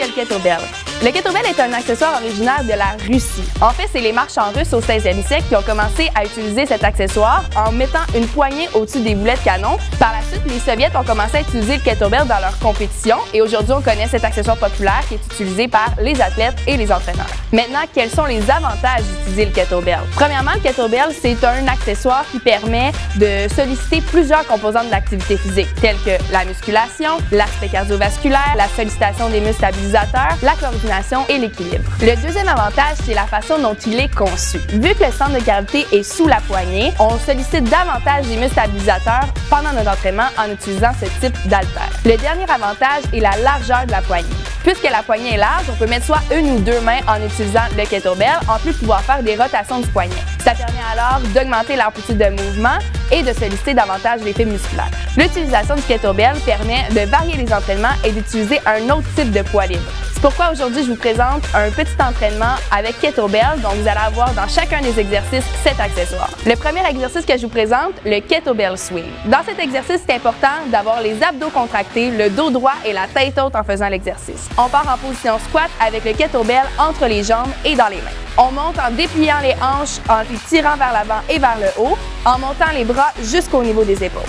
le kettlebell? Le kettlebell est un accessoire originaire de la Russie. En fait, c'est les marchands russes au 16e siècle qui ont commencé à utiliser cet accessoire en mettant une poignée au-dessus des boulets de canon. Par la suite, les Soviets ont commencé à utiliser le kettlebell dans leurs compétitions et aujourd'hui, on connaît cet accessoire populaire qui est utilisé par les athlètes et les entraîneurs. Maintenant, quels sont les avantages d'utiliser le kettlebell? Premièrement, le kettlebell, c'est un accessoire qui permet de solliciter plusieurs composantes de l'activité physique, telles que la musculation, l'aspect cardiovasculaire, la sollicitation des muscles stabilisateurs, la coordination et l'équilibre. Le deuxième avantage, c'est la façon dont il est conçu. Vu que le centre de gravité est sous la poignée, on sollicite davantage les muscles stabilisateurs pendant notre entraînement en utilisant ce type d'haltère. Le dernier avantage est la largeur de la poignée. Puisque la poignée est large, on peut mettre soit une ou deux mains en utilisant le kettlebell, en plus de pouvoir faire des rotations du poignet. Ça permet alors d'augmenter l'amplitude de mouvement et de solliciter davantage l'effet musculaire. L'utilisation du kettlebell permet de varier les entraînements et d'utiliser un autre type de poids libre. C'est pourquoi aujourd'hui, je vous présente un petit entraînement avec kettlebell, donc vous allez avoir dans chacun des exercices cet accessoire. Le premier exercice que je vous présente, le kettlebell swing. Dans cet exercice, c'est important d'avoir les abdos contractés, le dos droit et la tête haute en faisant l'exercice. On part en position squat avec le kettlebell entre les jambes et dans les mains. On monte en dépliant les hanches, en les tirant vers l'avant et vers le haut, en montant les bras jusqu'au niveau des épaules.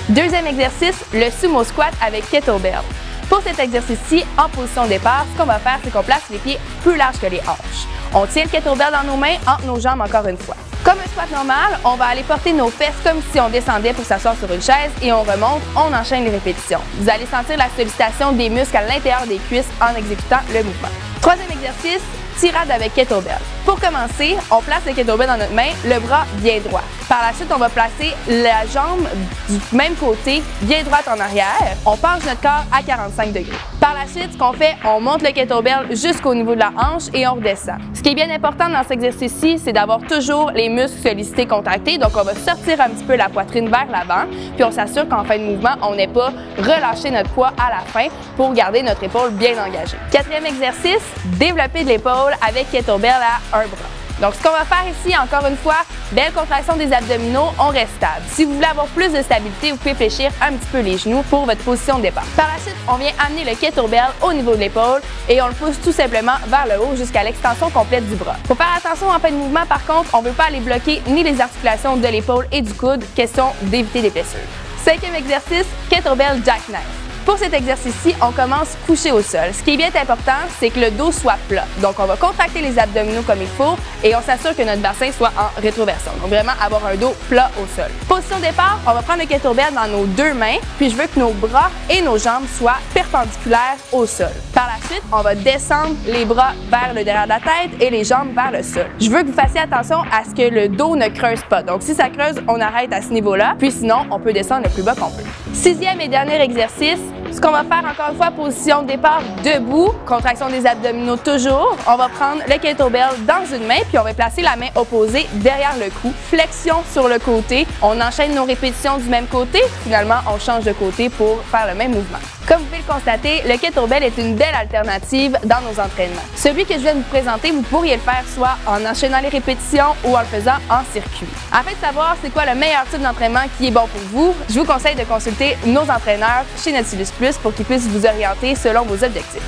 Deuxième exercice, le sumo squat avec kettlebell. Pour cet exercice-ci, en position de départ, ce qu'on va faire, c'est qu'on place les pieds plus larges que les hanches. On tient le kettlebell dans nos mains, entre nos jambes encore une fois. Comme un squat normal, on va aller porter nos fesses comme si on descendait pour s'asseoir sur une chaise et on remonte, on enchaîne les répétitions. Vous allez sentir la sollicitation des muscles à l'intérieur des cuisses en exécutant le mouvement. Troisième exercice, tirade avec kettlebell. Pour commencer, on place le kettlebell dans notre main, le bras bien droit. Par la suite, on va placer la jambe du même côté, bien droite en arrière. On penche notre corps à 45 degrés. Par la suite, ce qu'on fait, on monte le kettlebell jusqu'au niveau de la hanche et on redescend. Ce qui est bien important dans cet exercice-ci, c'est d'avoir toujours les muscles sollicités contractés. Donc, on va sortir un petit peu la poitrine vers l'avant, puis on s'assure qu'en fin de mouvement, on n'ait pas relâché notre poids à la fin pour garder notre épaule bien engagée. Quatrième exercice, développer de l'épaule avec kettlebell à un bras. Donc, ce qu'on va faire ici, encore une fois, belle contraction des abdominaux, on reste stable. Si vous voulez avoir plus de stabilité, vous pouvez fléchir un petit peu les genoux pour votre position de départ. Par la suite, on vient amener le kettlebell au niveau de l'épaule et on le pousse tout simplement vers le haut jusqu'à l'extension complète du bras. Faut faire attention en fin de mouvement, par contre, on ne veut pas aller bloquer ni les articulations de l'épaule et du coude, question d'éviter des blessures. Cinquième exercice, kettlebell jackknife. Pour cet exercice-ci, on commence couché au sol. Ce qui est bien important, c'est que le dos soit plat. Donc, on va contracter les abdominaux comme il faut et on s'assure que notre bassin soit en rétroversion. Donc, vraiment avoir un dos plat au sol. Position de départ, on va prendre le kettlebell dans nos deux mains, puis je veux que nos bras et nos jambes soient perpendiculaires au sol. Par la suite, on va descendre les bras vers le derrière de la tête et les jambes vers le sol. Je veux que vous fassiez attention à ce que le dos ne creuse pas. Donc, si ça creuse, on arrête à ce niveau-là, puis sinon, on peut descendre le plus bas qu'on peut. Sixième et dernier exercice, ce qu'on va faire encore une fois, position de départ debout, contraction des abdominaux toujours. On va prendre le kettlebell dans une main, puis on va placer la main opposée derrière le cou. Flexion sur le côté. On enchaîne nos répétitions du même côté. Finalement, on change de côté pour faire le même mouvement. Comme vous pouvez le constater, le kettlebell est une belle alternative dans nos entraînements. Celui que je viens de vous présenter, vous pourriez le faire soit en enchaînant les répétitions ou en le faisant en circuit. Afin de savoir c'est quoi le meilleur type d'entraînement qui est bon pour vous, je vous conseille de consulter nos entraîneurs chez Nautilus Plus pour qu'ils puissent vous orienter selon vos objectifs.